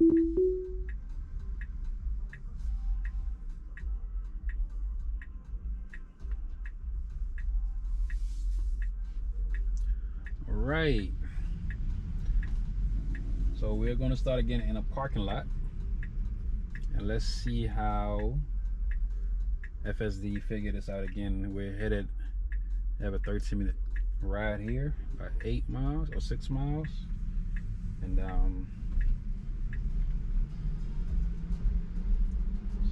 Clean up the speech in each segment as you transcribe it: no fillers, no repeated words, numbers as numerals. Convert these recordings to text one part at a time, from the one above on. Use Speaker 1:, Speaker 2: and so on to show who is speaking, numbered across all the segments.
Speaker 1: All right. So we're going to start again in a parking lot. And let's see how FSD figure this out again. We're headed, have a 13-minute ride here, about 8 miles or 6 miles. And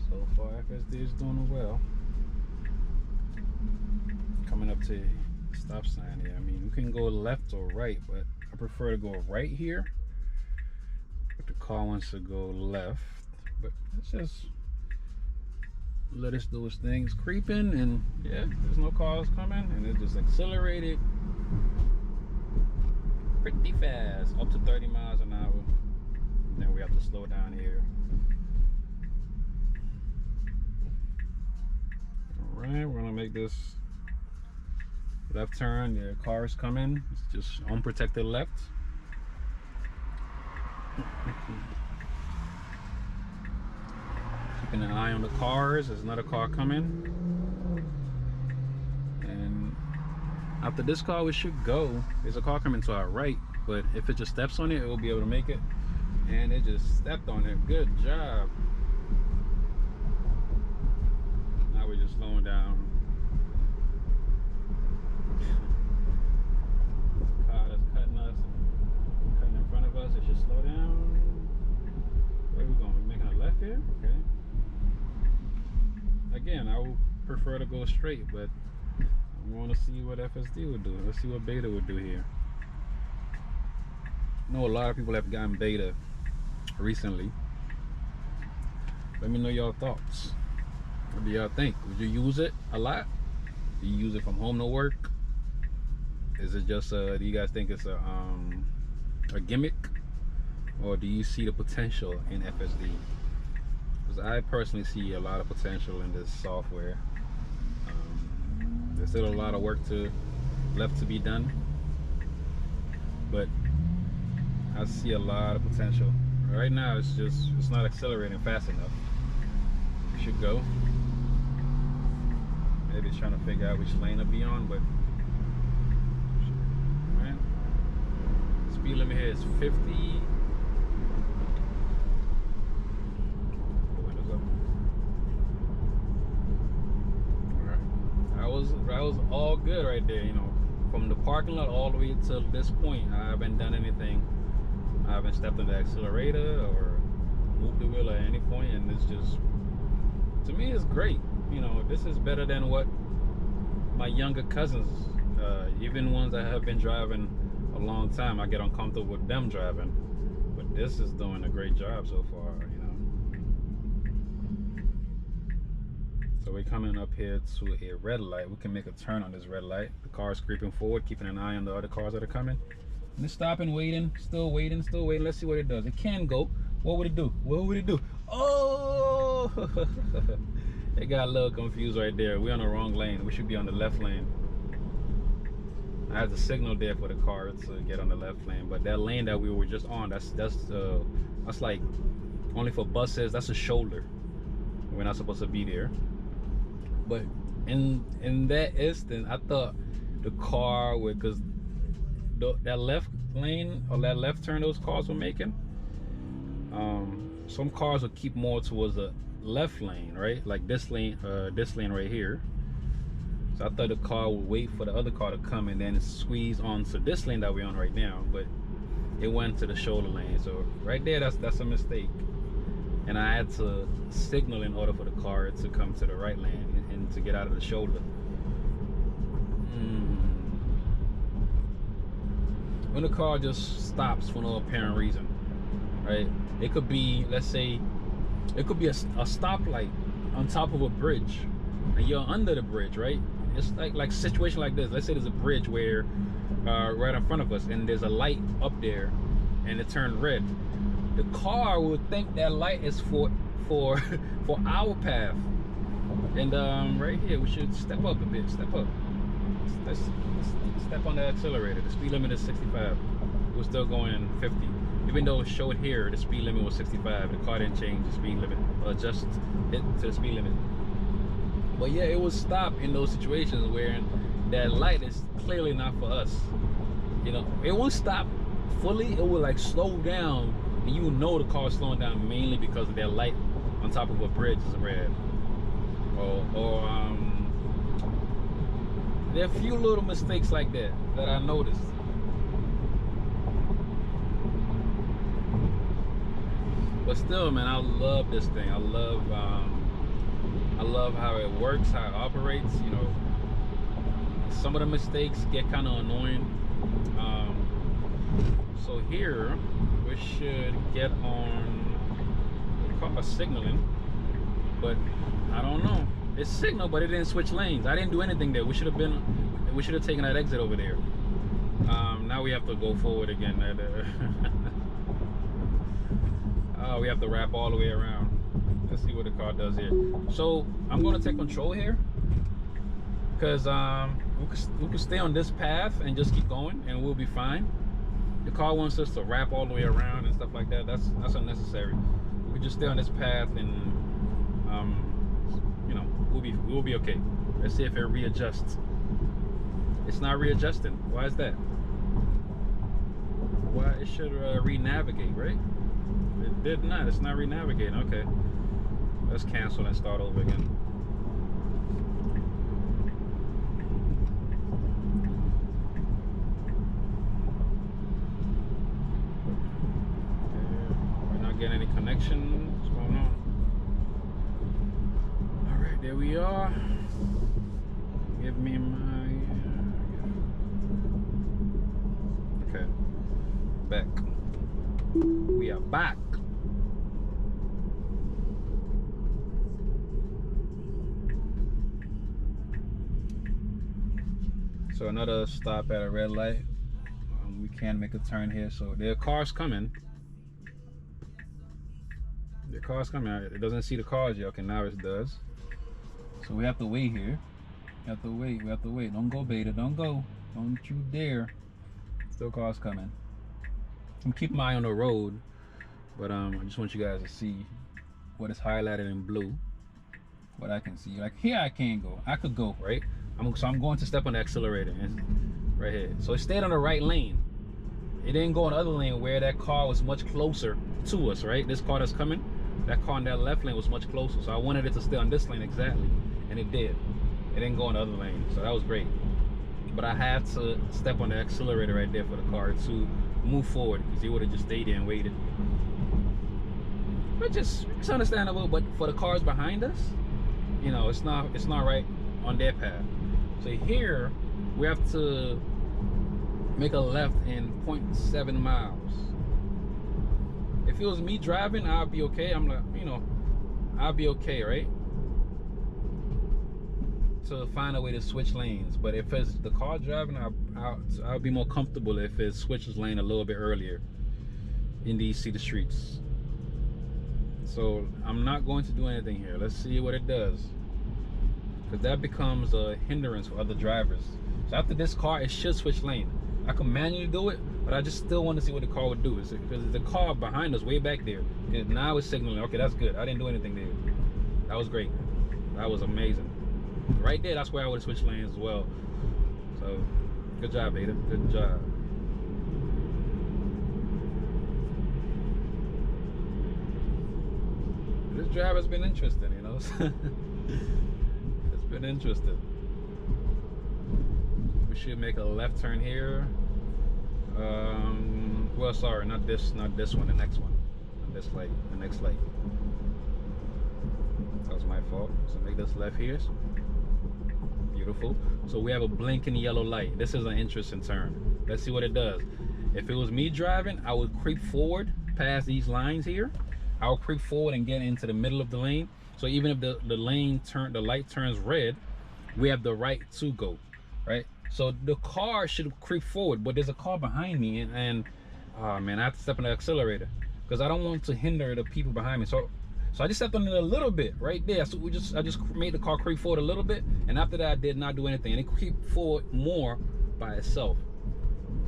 Speaker 1: so far FSD is doing well. Coming up to the stop sign here. I mean, you can go left or right, but I prefer to go right here. But the car wants to go left. But let's just let us do its thing. It's creeping, and yeah, there's no cars coming, and it just accelerated pretty fast, up to 30 miles an hour. And then we have to slow down here. All right, we're gonna make this left turn. The car is coming. It's just unprotected left. Keeping an eye on the cars. There's another car coming. And after this car, we should go. There's a car coming to our right, but if it just steps on it, it will be able to make it. And it just stepped on it. Good job. Now we're just slowing down. Car that's cutting us, cutting in front of us. It should slow down. Where are we going? We're making a left here? Okay. Again, I would prefer to go straight, but I want to see what FSD would do. Let's see what Beta would do here. I know a lot of people have gotten Beta recently. Let me know your thoughts. What do y'all think? Would you use it a lot? Do you use it from home to work? Is it just do you guys think it's a gimmick, or do you see the potential in FSD? Because I personally see a lot of potential in this software. There's still a lot of work left to be done, but I see a lot of potential. Right now it's not accelerating fast enough. It should go. Maybe it's trying to figure out which lane to be on, but right. Speed limit here is 50. Windows up. Alright. That was all good right there, you know. From the parking lot all the way to this point, I haven't done anything. I haven't stepped on the accelerator or moved the wheel at any point, and it's just, to me, it's great. You know, this is better than what my younger cousins, even ones that have been driving a long time, I get uncomfortable with them driving. But this is doing a great job so far, you know. So we're coming up here to a red light. We can make a turn on this red light. The car is creeping forward, keeping an eye on the other cars that are coming. And it's stopping, waiting, still waiting, still waiting. Let's see what it does. It can go. What would it do? What would it do? Oh! It got a little confused right there. We're on the wrong lane. We should be on the left lane. I had the signal there for the car to get on the left lane, but that lane that we were just on, that's like only for buses. That's a shoulder. We're not supposed to be there. But in that instant, I thought the car would, because that left lane or that left turn those cars were making, some cars will keep more towards the left lane, right? Like this lane right here. So I thought the car would wait for the other car to come and then squeeze onto this lane that we're on right now, but it went to the shoulder lane. So right there, that's a mistake. And I had to signal in order for the car to come to the right lane and to get out of the shoulder. When the car just stops for no apparent reason, right? It could be, let's say, it could be a stoplight on top of a bridge, and you're under the bridge, right? It's like a situation like this. Let's say there's a bridge where right in front of us, and there's a light up there, and it turned red. The car would think that light is for our path, and right here we should step up a bit. Step up. Let's step on the accelerator. The speed limit is 65. We're still going 50. Even though it showed here the speed limit was 65, the car didn't change the speed limit, adjust it to the speed limit. But yeah, it would stop in those situations where that light is clearly not for us. You know, it won't stop fully, it would like slow down, and you know the car is slowing down mainly because of that light on top of a bridge is red. There are a few little mistakes like that I noticed. But still, man, I love this thing. I love how it works, how it operates. You know, some of the mistakes get kind of annoying. So here we should get on what we call signaling, but I don't know. It's signal, but it didn't switch lanes. I didn't do anything there. We should have taken that exit over there. Now we have to go forward again. We have to wrap all the way around. Let's see what the car does here. So I'm gonna take control here, because we can stay on this path and just keep going and we'll be fine. The car wants us to wrap all the way around and stuff like that. That's unnecessary. We just stay on this path and you know, we'll be okay. Let's see if it readjusts. It's not readjusting. Why is that? Why it should re-navigate, right? It did not. It's not re-navigating. Okay, let's cancel and start over again. We're not getting any connection. What's going on? All right, there we are. Give me my okay. Back. We are back. So another stop at a red light. We can make a turn here. So there are cars coming. The car's coming. It doesn't see the cars yet. Okay, now it does. So we have to wait here. We have to wait. We have to wait. Don't go, Beta. Don't go. Don't you dare. Still cars coming. I'm keeping my eye on the road, but I just want you guys to see what is highlighted in blue. What I can see. Like here, I can't go. I could go, right? So I'm going to step on the accelerator and right here. So it stayed on the right lane. It didn't go on the other lane where that car was much closer to us, right? This car that's coming, that car in that left lane was much closer. So I wanted it to stay on this lane exactly, and it did. It didn't go on the other lane, so that was great. But I had to step on the accelerator right there for the car to move forward, because he would have just stayed there and waited. But it's understandable. But for the cars behind us, you know, it's not right on their path. So here we have to make a left in 0.7 miles. If it was me driving, I'd be okay. I'm like, you know, I'd be okay, right? To find a way to switch lanes. But if it's the car driving, I'll be more comfortable if it switches lane a little bit earlier in these city streets. So I'm not going to do anything here. Let's see what it does, because that becomes a hindrance for other drivers. So after this car, it should switch lane. I can manually do it, but I just still want to see what the car would do. Because the car behind us, way back there, and now it's signaling. Okay, that's good. I didn't do anything there. That was great. That was amazing. Right there, that's where I would have switched lanes as well. So, good job, Beta. Good job. This drive has been interesting, you know. It's been interesting. We should make a left turn here. Well, sorry, not this one, the next one. Not this light, the next light. That was my fault. So make this left here. Beautiful. So we have a blinking yellow light. This is an interesting turn. Let's see what it does. If it was me driving, I would creep forward past these lines here. I would creep forward and get into the middle of the lane. So even if the light turns red, we have the right to go, right? So the car should creep forward, but there's a car behind me, and oh man, I have to step on the accelerator because I don't want to hinder the people behind me. So I just stepped on it a little bit right there. So I just made the car creep forward a little bit, and after that I did not do anything, and it creeped forward more by itself.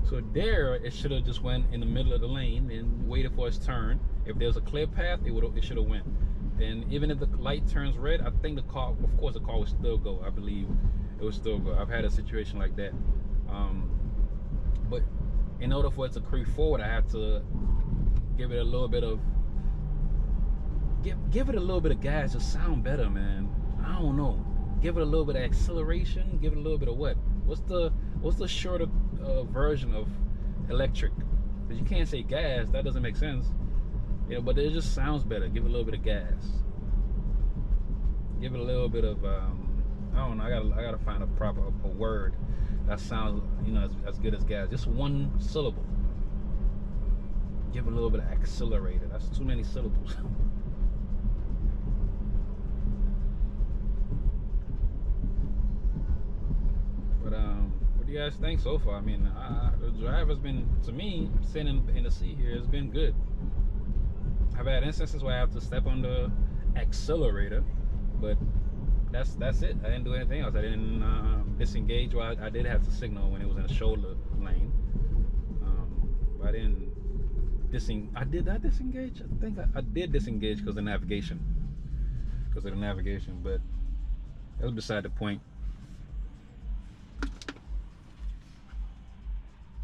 Speaker 1: So there, it should have just went in the middle of the lane and waited for its turn. If there's a clear path, it should have went. And even if the light turns red, I think the car, of course, the car would still go. I believe it would still go. I've had a situation like that. But in order for it to creep forward, I had to give it a little bit of give it a little bit of gas to sound better, man. I don't know. Give it a little bit of acceleration. Give it a little bit of what? What's the shorter version of electric? Because you can't say gas. That doesn't make sense. Yeah, but it just sounds better. Give it a little bit of gas. Give it a little bit of I don't know. I gotta find a word that sounds, you know, as good as gas. Just one syllable. Give it a little bit of accelerator. That's too many syllables. But what do you guys think so far? I mean, the drive has been, to me, sitting in the seat here, has been good. I've had instances where I have to step on the accelerator, but that's it. I didn't do anything else. I didn't disengage. Well, I did have to signal when it was in a shoulder lane. But I didn't did I disengage? I think I did disengage because of the navigation. But that's beside the point.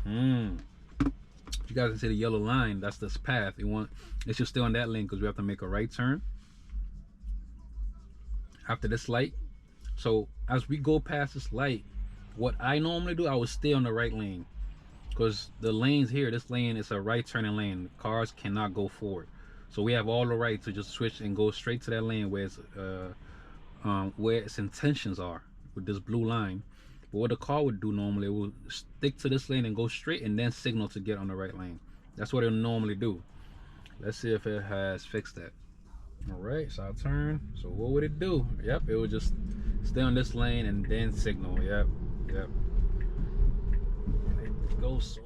Speaker 1: You guys can see the yellow line. That's this path. It should stay on that lane because we have to make a right turn after this light. So as we go past this light, what I normally do, I would stay on the right lane, because the lanes here, this lane is a right turning lane. Cars cannot go forward, so we have all the right to just switch and go straight to that lane where its intentions are, with this blue line. But what the car would do normally, it will stick to this lane and go straight and then signal to get on the right lane. That's what it normally do. Let's see if it has fixed that. All right, so I'll turn. So what would it do? Yep, it would just stay on this lane and then signal. Yep. It goes so